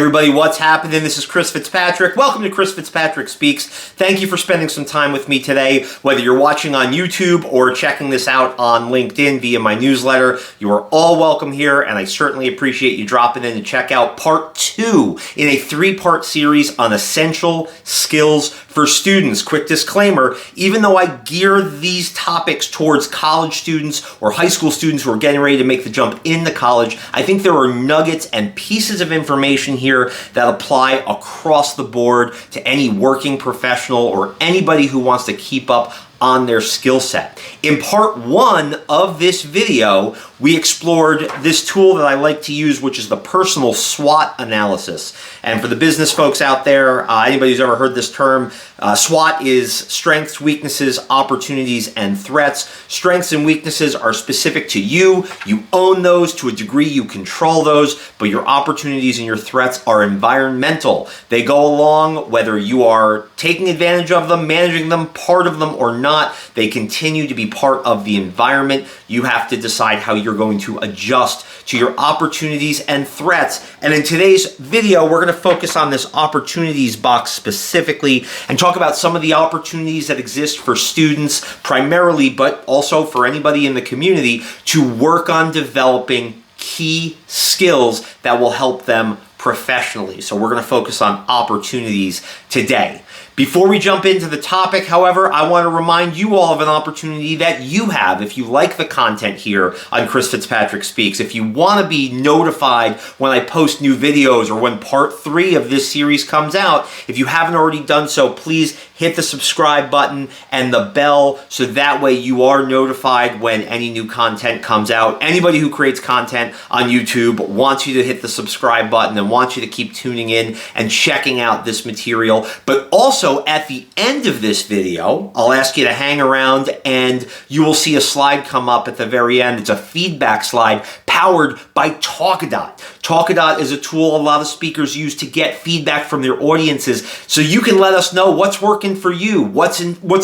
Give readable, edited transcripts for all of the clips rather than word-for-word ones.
everybody, what's happening? This is Chris Fitzpatrick. Welcome to Chris Fitzpatrick Speaks. Thank you for spending some time with me today. Whether you're watching on YouTube or checking this out on LinkedIn via my newsletter, you are all welcome here, and I certainly appreciate you dropping in to check out part 2 in a 3-part series on essential skills for students. Quick disclaimer, even though I gear these topics towards college students or high school students who are getting ready to make the jump into college, I think there are nuggets and pieces of information here that apply across the board to any working professional or anybody who wants to keep up on their skill set. In part 1 of this video, we explored this tool that I like to use, which is the personal SWOT analysis. And for the business folks out there, anybody who's ever heard this term, SWOT is strengths, weaknesses, opportunities, and threats. Strengths and weaknesses are specific to you. You own those to a degree, you control those, but your opportunities and your threats are environmental. They go along whether you are taking advantage of them, managing them, part of them, or not. They continue to be part of the environment. You have to decide how you're going to adjust to your opportunities and threats. And in today's video, we're going to focus on this opportunities box specifically and talk about some of the opportunities that exist for students primarily, but also for anybody in the community to work on developing key skills that will help them professionally. So we're going to focus on opportunities today. Before we jump into the topic, however, I want to remind you all of an opportunity that you have if you like the content here on Chris Fitzpatrick Speaks. If you want to be notified when I post new videos or when part 3 of this series comes out, if you haven't already done so, please hit the subscribe button and the bell so that way you are notified when any new content comes out. Anybody who creates content on YouTube wants you to hit the subscribe button and wants you to keep tuning in and checking out this material. But also at the end of this video, I'll ask you to hang around and you will see a slide come up at the very end. It's a feedback slide powered by Talkadot. Talkadot is a tool a lot of speakers use to get feedback from their audiences so you can let us know what's working for you, what's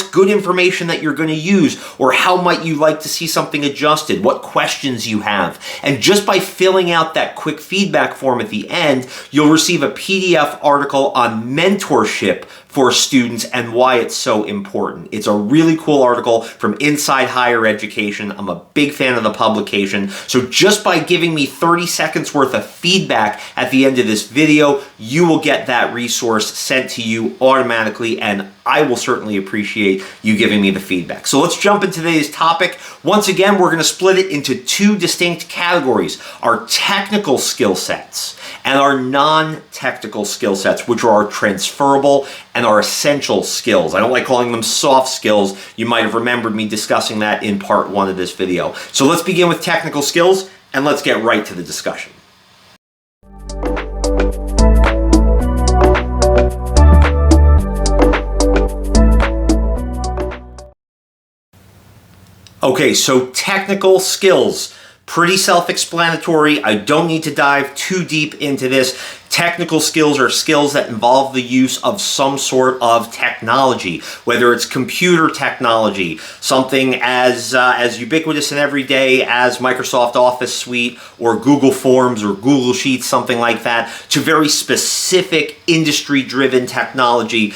good information that you're going to use, or how might you like to see something adjusted, what questions you have. And just by filling out that quick feedback form at the end, you'll receive a PDF article on mentorship for students and why it's so important. It's a really cool article from Inside Higher Education. I'm a big fan of the publication. So just by giving me 30 seconds worth of feedback at the end of this video, you will get that resource sent to you automatically, and I will certainly appreciate you giving me the feedback. So let's jump into today's topic. Once again, we're going to split it into 2 distinct categories: our technical skill sets and our non-technical skill sets, which are our transferable and our essential skills. I don't like calling them soft skills. You might have remembered me discussing that in part 1 of this video. So let's begin with technical skills and let's get right to the discussion. Okay, so technical skills. Pretty self-explanatory. I don't need to dive too deep into this. Technical skills are skills that involve the use of some sort of technology, whether it's computer technology, something as ubiquitous and everyday as Microsoft Office Suite or Google Forms or Google Sheets, something like that, to very specific industry-driven technology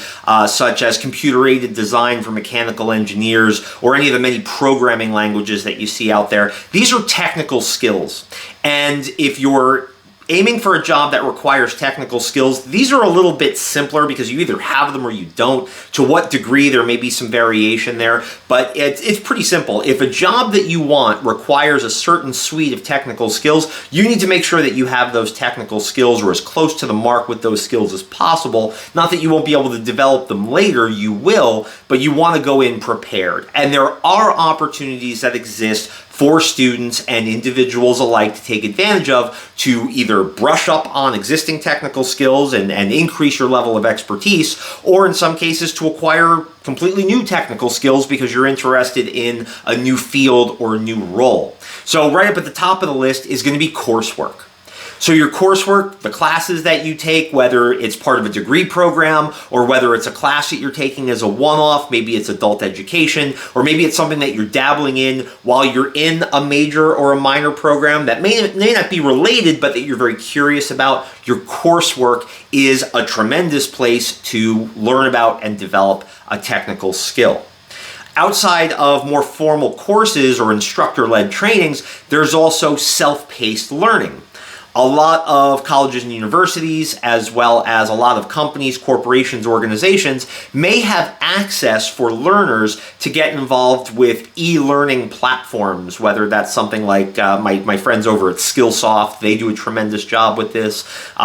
such as computer-aided design for mechanical engineers or any of the many programming languages that you see out there. These are technical skills. And if you're aiming for a job that requires technical skills, these are a little bit simpler because you either have them or you don't. To what degree, there may be some variation there, but it's pretty simple. If a job that you want requires a certain suite of technical skills, you need to make sure that you have those technical skills or as close to the mark with those skills as possible. Not that you won't be able to develop them later, you will, but you want to go in prepared. And there are opportunities that exist for students and individuals alike to take advantage of to either brush up on existing technical skills and increase your level of expertise, or in some cases to acquire completely new technical skills because you're interested in a new field or a new role. So right up at the top of the list is going to be coursework. So your coursework, the classes that you take, whether it's part of a degree program or whether it's a class that you're taking as a one-off, maybe it's adult education, or maybe it's something that you're dabbling in while you're in a major or a minor program that may not be related, but that you're very curious about, your coursework is a tremendous place to learn about and develop a technical skill. Outside of more formal courses or instructor-led trainings, there's also self-paced learning. A lot of colleges and universities, as well as a lot of companies, corporations, organizations, may have access for learners to get involved with e-learning platforms, whether that's something like my friends over at Skillsoft, they do a tremendous job with this,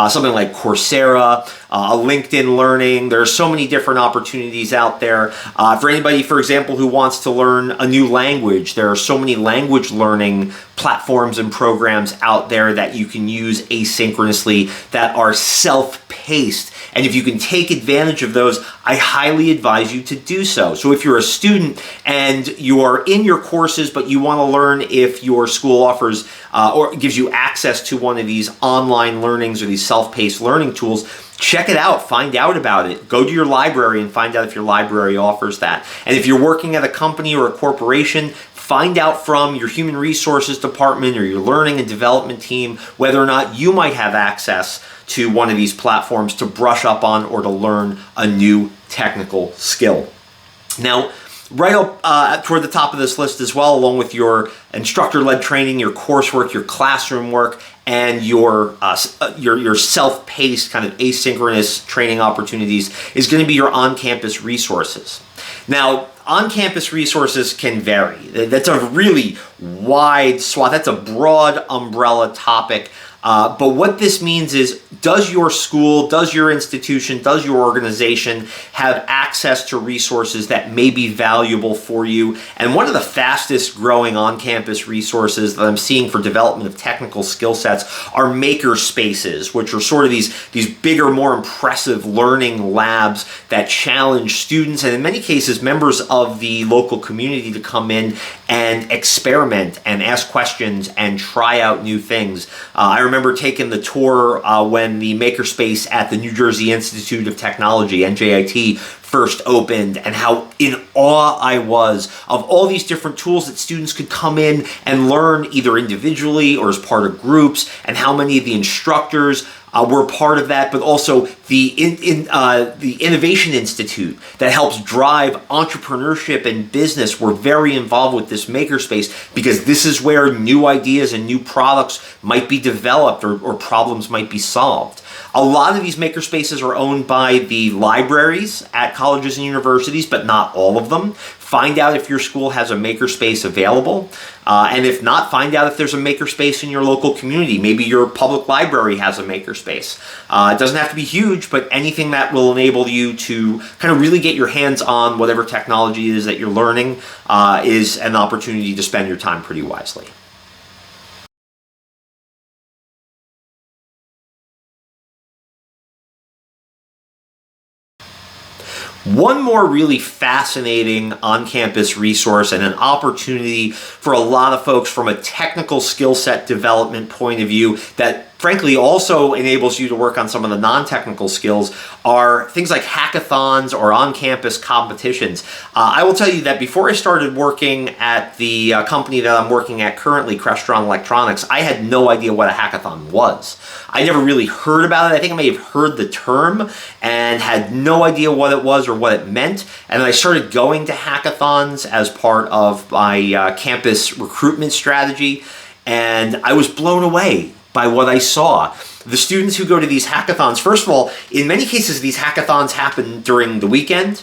something like Coursera, LinkedIn Learning. There are so many different opportunities out there. For anybody, for example, who wants to learn a new language, there are so many language learning platforms and programs out there that you can use asynchronously that are self-paced. And if you can take advantage of those, I highly advise you to do so. So if you're a student and you are in your courses, but you want to learn if your school offers or gives you access to one of these online learnings or these self-paced learning tools, check it out, find out about it. Go to your library and find out if your library offers that. And if you're working at a company or a corporation, find out from your human resources department or your learning and development team whether or not you might have access to one of these platforms to brush up on or to learn a new technical skill. Now, right up toward the top of this list as well, along with your instructor-led training, your coursework, your classroom work, and your self-paced kind of asynchronous training opportunities is going to be your on-campus resources. Now, on-campus resources can vary. That's a really wide swath. That's a broad umbrella topic. But what this means is, does your school, does your institution, does your organization have access to resources that may be valuable for you? And one of the fastest growing on-campus resources that I'm seeing for development of technical skill sets are maker spaces, which are sort of these bigger, more impressive learning labs that challenge students and in many cases members of the local community to come in and experiment and ask questions and try out new things. I remember taking the tour when the makerspace at the New Jersey Institute of Technology, NJIT, first opened, and how in awe I was of all these different tools that students could come in and learn either individually or as part of groups, and how many of the instructors were part of that, but also the Innovation Institute that helps drive entrepreneurship and business were very involved with this makerspace, because this is where new ideas and new products might be developed or problems might be solved. A lot of these makerspaces are owned by the libraries at colleges and universities, but not all of them. Find out if your school has a makerspace available. And if not, find out if there's a makerspace in your local community. Maybe your public library has a makerspace. It doesn't have to be huge, but anything that will enable you to kind of really get your hands on whatever technology it is that you're learning is an opportunity to spend your time pretty wisely. One more really fascinating on-campus resource and an opportunity for a lot of folks from a technical skill set development point of view that frankly also enables you to work on some of the non-technical skills are things like hackathons or on-campus competitions. I will tell you that before I started working at the company that I'm working at currently, Crestron Electronics, I had no idea what a hackathon was. I never really heard about it. I think I may have heard the term and had no idea what it was or what it meant. And then I started going to hackathons as part of my campus recruitment strategy, and I was blown away by what I saw. The students who go to these hackathons, first of all, in many cases these hackathons happen during the weekend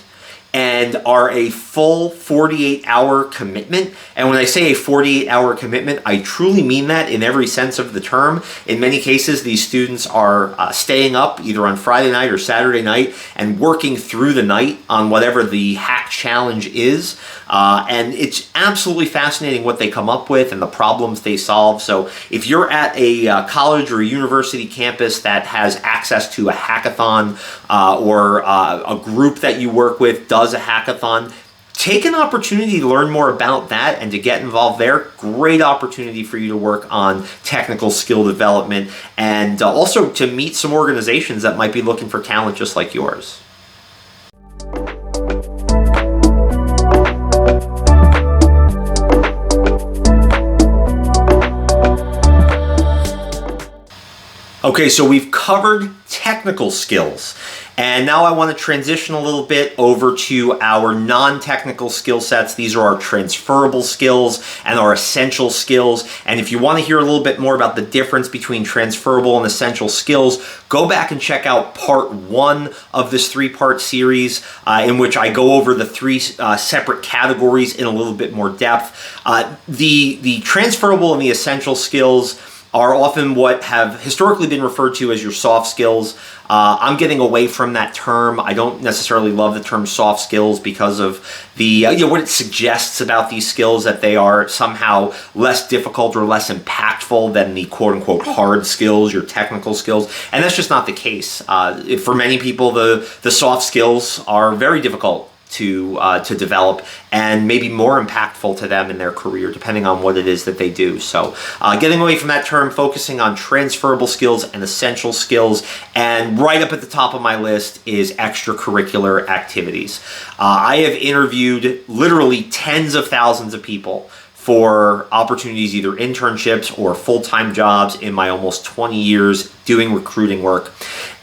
and are a full 48-hour commitment. And when I say a 48-hour commitment, I truly mean that in every sense of the term. In many cases, these students are staying up either on Friday night or Saturday night and working through the night on whatever the hack challenge is. And it's absolutely fascinating what they come up with and the problems they solve. So if you're at a college or a university campus that has access to a hackathon or a group that you work with does a hackathon, take an opportunity to learn more about that and to get involved there. Great opportunity for you to work on technical skill development and also to meet some organizations that might be looking for talent just like yours. Okay, so we've covered technical skills, and now I want to transition a little bit over to our non-technical skill sets. These are our transferable skills and our essential skills. And if you want to hear a little bit more about the difference between transferable and essential skills, go back and check out part 1 of this 3-part series in which I go over the 3 separate categories in a little bit more depth. The transferable and the essential skills are often what have historically been referred to as your soft skills. I'm getting away from that term. I don't necessarily love the term soft skills because of the what it suggests about these skills, that they are somehow less difficult or less impactful than the quote-unquote hard skills, your technical skills, and that's just not the case. For many people, the soft skills are very difficult to develop and maybe more impactful to them in their career, depending on what it is that they do. So getting away from that term, focusing on transferable skills and essential skills, and right up at the top of my list is extracurricular activities. I have interviewed literally tens of thousands of people for opportunities, either internships or full-time jobs in my almost 20 years doing recruiting work.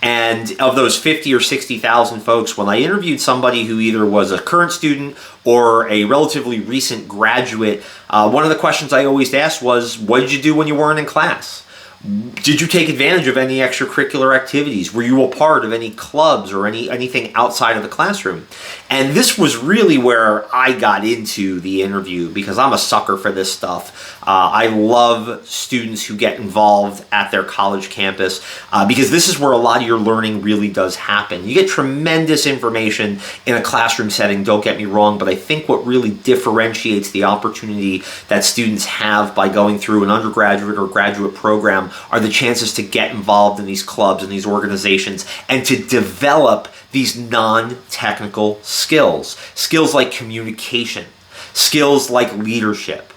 And of those 50 or 60,000 folks, when I interviewed somebody who either was a current student or a relatively recent graduate, one of the questions I always asked was, what did you do when you weren't in class? Did you take advantage of any extracurricular activities? Were you a part of any clubs or anything outside of the classroom? And this was really where I got into the interview, because I'm a sucker for this stuff. I love students who get involved at their college campus because this is where a lot of your learning really does happen. You get tremendous information in a classroom setting, don't get me wrong, but I think what really differentiates the opportunity that students have by going through an undergraduate or graduate program are the chances to get involved in these clubs and these organizations and to develop these non-technical skills. Skills like communication, skills like leadership,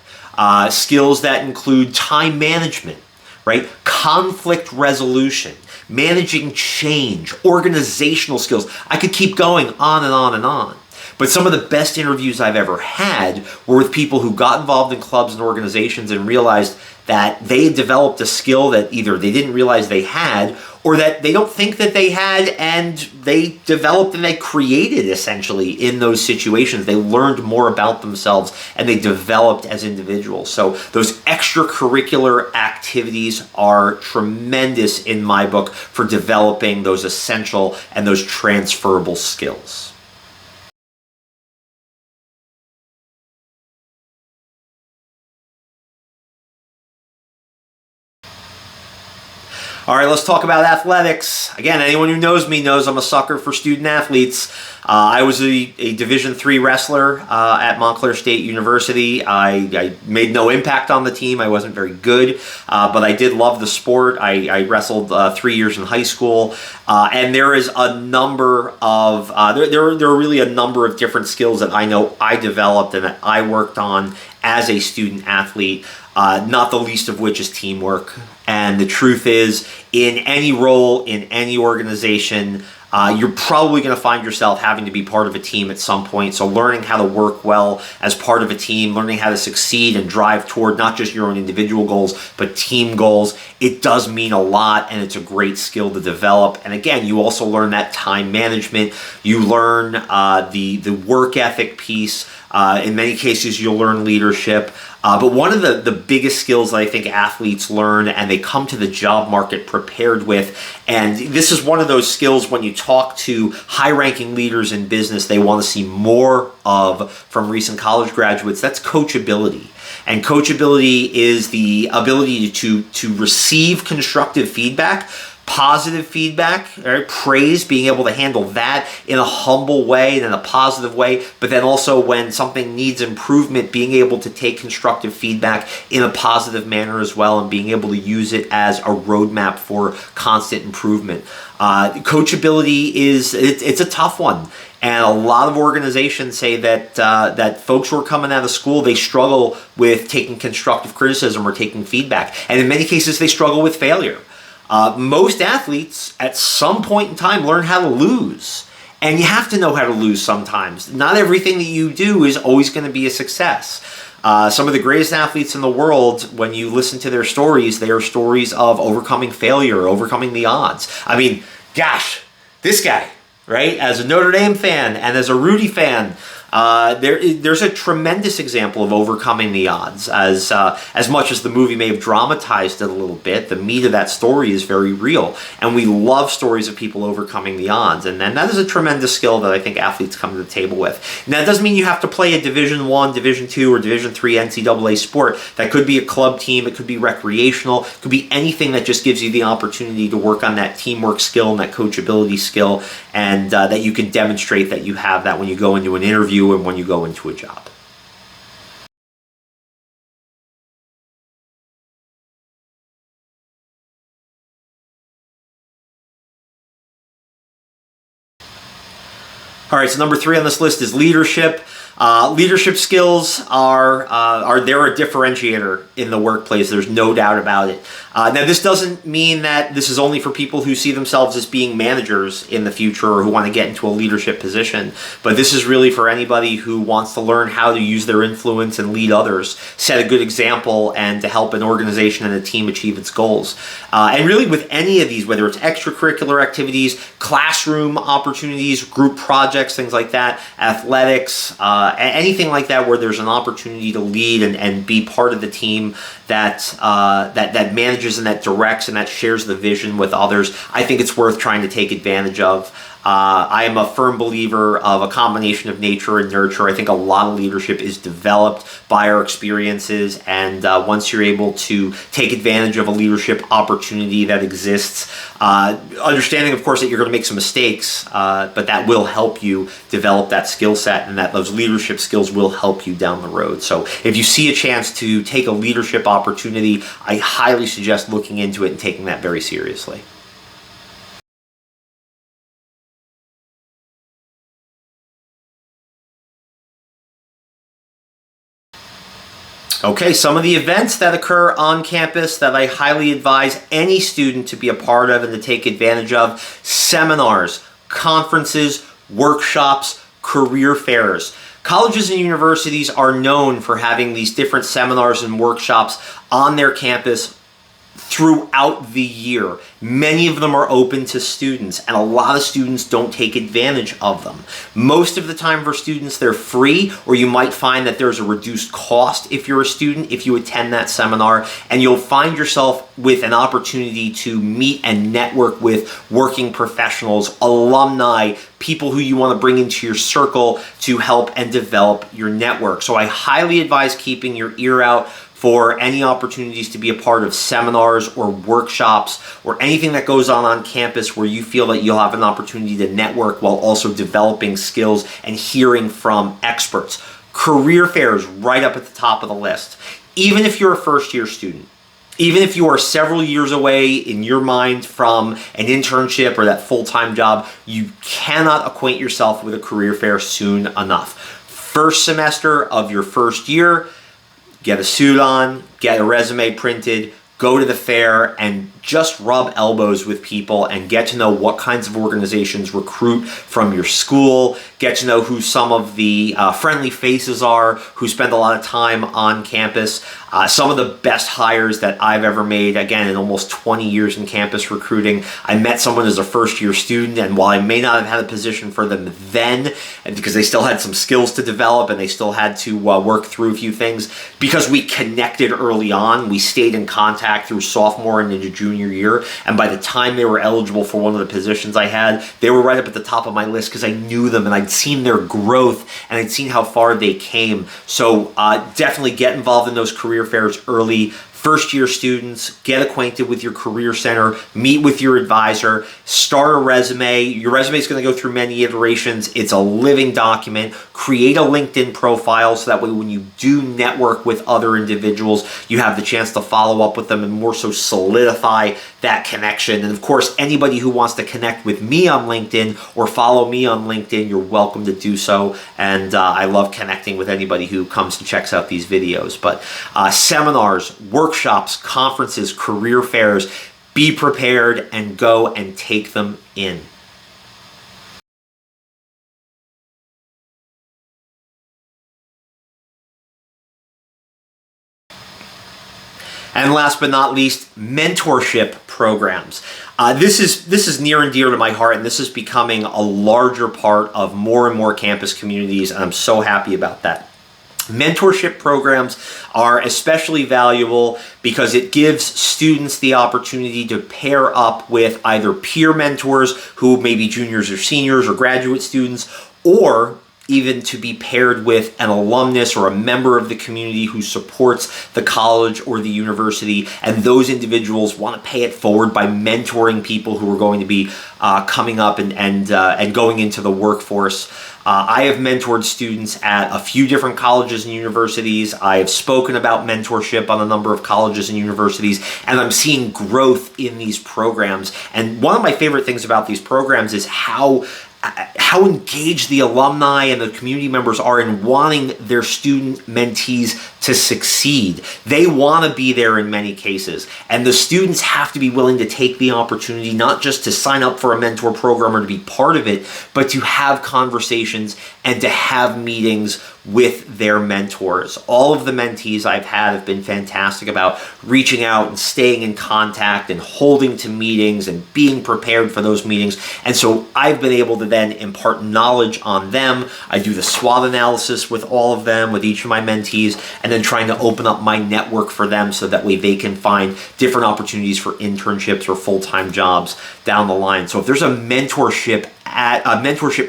skills that include time management, right? Conflict resolution, managing change, organizational skills. I could keep going on and on and on. But some of the best interviews I've ever had were with people who got involved in clubs and organizations and realized that they had developed a skill that either they didn't realize they had or that they don't think that they had, and they developed and they created essentially in those situations. They learned more about themselves and they developed as individuals. So those extracurricular activities are tremendous in my book for developing those essential and those transferable skills. All right, let's talk about athletics. Again, anyone who knows me knows I'm a sucker for student athletes. I was a Division III wrestler at Montclair State University. I made no impact on the team. I wasn't very good, but I did love the sport. I wrestled 3 years in high school, and there is a number of there are really a number of different skills that I know I developed and that I worked on as a student athlete. Not the least of which is teamwork. And the truth is, in any role, in any organization, you're probably going to find yourself having to be part of a team at some point. So learning how to work well as part of a team, learning how to succeed and drive toward not just your own individual goals, but team goals, it does mean a lot, and it's a great skill to develop. And again, you also learn that time management. You learn the work ethic piece. In many cases, you'll learn leadership. But one of the biggest skills that I think athletes learn and they come to the job market prepared with, and this is one of those skills when you talk to high-ranking leaders in business, they want to see more of from recent college graduates, that's coachability. And coachability is the ability to receive constructive feedback, Positive feedback, right? Praise, being able to handle that in a humble way and in a positive way, but then also when something needs improvement, being able to take constructive feedback in a positive manner as well, and being able to use it as a roadmap for constant improvement. Coachability it's a tough one. And a lot of organizations say that folks who are coming out of school, they struggle with taking constructive criticism or taking feedback. And in many cases, they struggle with failure. Most athletes at some point in time learn how to lose. And you have to know how to lose sometimes. Not everything that you do is always going to be a success. Some of the greatest athletes in the world, when you listen to their stories, they are stories of overcoming failure, overcoming the odds. I mean, gosh, this guy, right? As a Notre Dame fan and as a Rudy fan, there's a tremendous example of overcoming the odds. As much as the movie may have dramatized it a little bit, the meat of that story is very real. And we love stories of people overcoming the odds. And then that is a tremendous skill that I think athletes come to the table with. Now, that doesn't mean you have to play a Division I, Division II, or Division III NCAA sport. That could be a club team. It could be recreational. It could be anything that just gives you the opportunity to work on that teamwork skill and that coachability skill, and that you can demonstrate that you have that when you go into an interview and when you go into a job. All right, so number 3 on this list is leadership. Leadership skills are they're a differentiator in the workplace. There's no doubt about it. Now, this doesn't mean that this is only for people who see themselves as being managers in the future or who want to get into a leadership position, but this is really for anybody who wants to learn how to use their influence and lead others, set a good example, and to help an organization and a team achieve its goals. And really with any of these, whether it's extracurricular activities, classroom opportunities, group projects, things like that, athletics, anything like that where there's an opportunity to lead and be part of the team that manages and that directs and that shares the vision with others, I think it's worth trying to take advantage of. I am a firm believer of a combination of nature and nurture. I think a lot of leadership is developed by our experiences, and once you're able to take advantage of a leadership opportunity that exists, understanding, of course, that you're going to make some mistakes, but that will help you develop that skill set, and that those leadership skills will help you down the road. So if you see a chance to take a leadership opportunity, I highly suggest looking into it and taking that very seriously. Okay, some of the events that occur on campus that I highly advise any student to be a part of and to take advantage of: seminars, conferences, workshops, career fairs. Colleges and universities are known for having these different seminars and workshops on their campus throughout the year. Many of them are open to students, and a lot of students don't take advantage of them. Most of the time for students, they're free, or you might find that there's a reduced cost if you're a student, if you attend that seminar, and you'll find yourself with an opportunity to meet and network with working professionals, alumni, people who you want to bring into your circle to help and develop your network. So I highly advise keeping your ear out for any opportunities to be a part of seminars or workshops or anything that goes on campus where you feel that you'll have an opportunity to network while also developing skills and hearing from experts. Career fairs right up at the top of the list. Even if you're a first-year student, even if you are several years away in your mind from an internship or that full-time job, you cannot acquaint yourself with a career fair soon enough. First semester of your first year, get a suit on, get a resume printed, go to the fair, and just rub elbows with people and get to know what kinds of organizations recruit from your school, get to know who some of the friendly faces are who spend a lot of time on campus. Some of the best hires that I've ever made, again, in almost 20 years in campus recruiting, I met someone as a first-year student, and while I may not have had a position for them then, and because they still had some skills to develop and they still had to work through a few things, because we connected early on, we stayed in contact through sophomore and into junior year, and by the time they were eligible for one of the positions I had, they were right up at the top of my list because I knew them and I'd seen their growth and I'd seen how far they came. So definitely get involved in those career fairs early. First year students, get acquainted with your career center, meet with your advisor, start a resume. Your resume is going to go through many iterations. It's a living document. Create a LinkedIn profile so that way when you do network with other individuals, you have the chance to follow up with them and more so solidify that connection. And of course, anybody who wants to connect with me on LinkedIn or follow me on LinkedIn, you're welcome to do so. And I love connecting with anybody who comes and checks out these videos. But seminars, workshops, conferences, career fairs, be prepared and go and take them in. And last but not least, mentorship programs. This is near and dear to my heart, and this is becoming a larger part of more and more campus communities, and I'm so happy about that. Mentorship programs are especially valuable because it gives students the opportunity to pair up with either peer mentors who may be juniors or seniors or graduate students, or even to be paired with an alumnus or a member of the community who supports the college or the university, and those individuals want to pay it forward by mentoring people who are going to be coming up and going into the workforce. I have mentored students at a few different colleges and universities. I have spoken about mentorship on a number of colleges and universities, and I'm seeing growth in these programs. And one of my favorite things about these programs is how engaged the alumni and the community members are in wanting their student mentees to succeed. They want to be there in many cases, and the students have to be willing to take the opportunity not just to sign up for a mentor program or to be part of it, but to have conversations and to have meetings with their mentors. All of the mentees I've had have been fantastic about reaching out and staying in contact and holding to meetings and being prepared for those meetings. And so I've been able to then impart knowledge on them. I do the SWOT analysis with all of them, with each of my mentees, and then trying to open up my network for them so that way they can find different opportunities for internships or full-time jobs down the line. So if there's a mentorship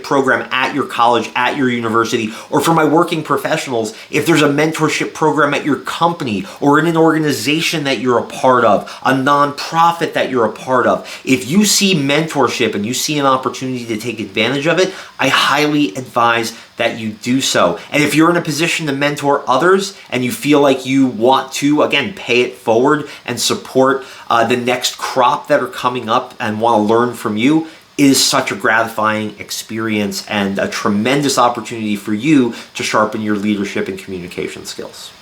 program at your college, at your university, or for my working professionals, if there's a mentorship program at your company or in an organization that you're a part of, a nonprofit that you're a part of, if you see mentorship and you see an opportunity to take advantage of it, I highly advise that you do so. And if you're in a position to mentor others and you feel like you want to, again, pay it forward and support the next crop that are coming up and want to learn from you, is such a gratifying experience and a tremendous opportunity for you to sharpen your leadership and communication skills.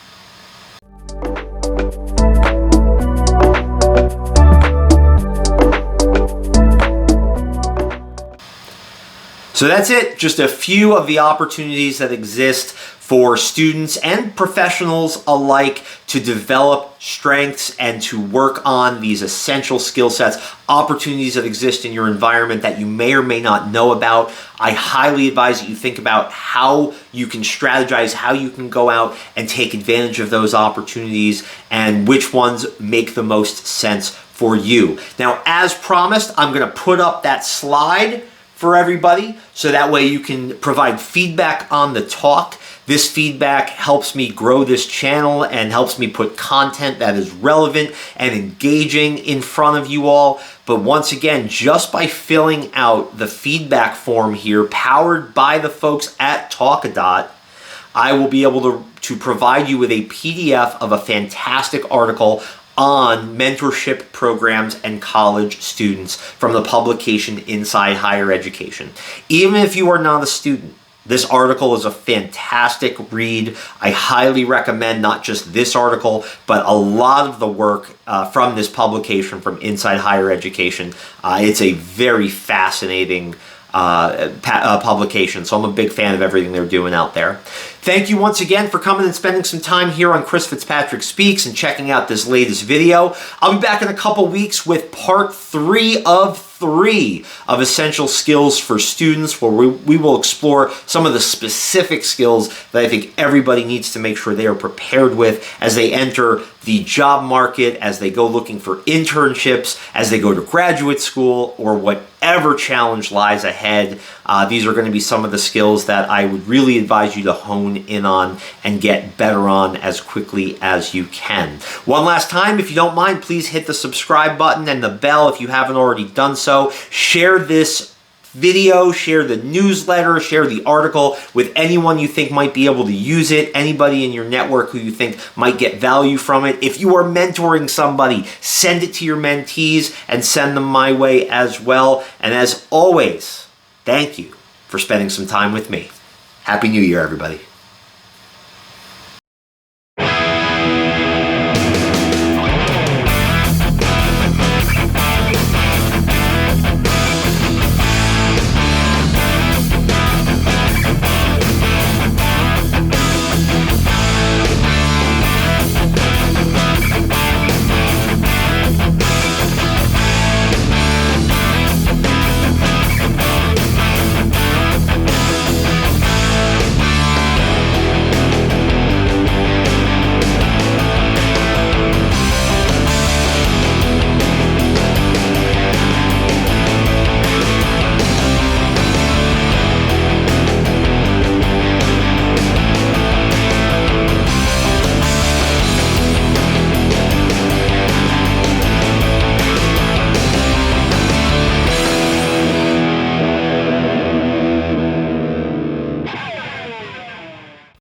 So that's it, just a few of the opportunities that exist for students and professionals alike to develop strengths and to work on these essential skill sets, opportunities that exist in your environment that you may or may not know about. I highly advise that you think about how you can strategize, how you can go out and take advantage of those opportunities, and which ones make the most sense for you. Now, as promised, I'm going to put up that slide for everybody so that way you can provide feedback on the talk. This feedback helps me grow this channel and helps me put content that is relevant and engaging in front of you all. But once again, just by filling out the feedback form here, powered by the folks at Talkadot, I will be able to provide you with a PDF of a fantastic article on mentorship programs and college students from the publication Inside Higher Education. Even if you are not a student, this article is a fantastic read. I highly recommend not just this article, but a lot of the work from this publication from Inside Higher Education. It's a very fascinating publication, so I'm a big fan of everything they're doing out there. Thank you once again for coming and spending some time here on Chris Fitzpatrick Speaks and checking out this latest video. I'll be back in a couple weeks with part 3 of essential skills for students, where we will explore some of the specific skills that I think everybody needs to make sure they are prepared with as they enter the job market, as they go looking for internships, as they go to graduate school, or whatever challenge lies ahead. These are going to be some of the skills that I would really advise you to hone hone in on and get better on as quickly as you can. One last time, if you don't mind, please hit the subscribe button and the bell if you haven't already done so. Share this video, share the newsletter, share the article with anyone you think might be able to use it, anybody in your network who you think might get value from it. If you are mentoring somebody, send it to your mentees and send them my way as well. And as always, thank you for spending some time with me. Happy New Year, everybody.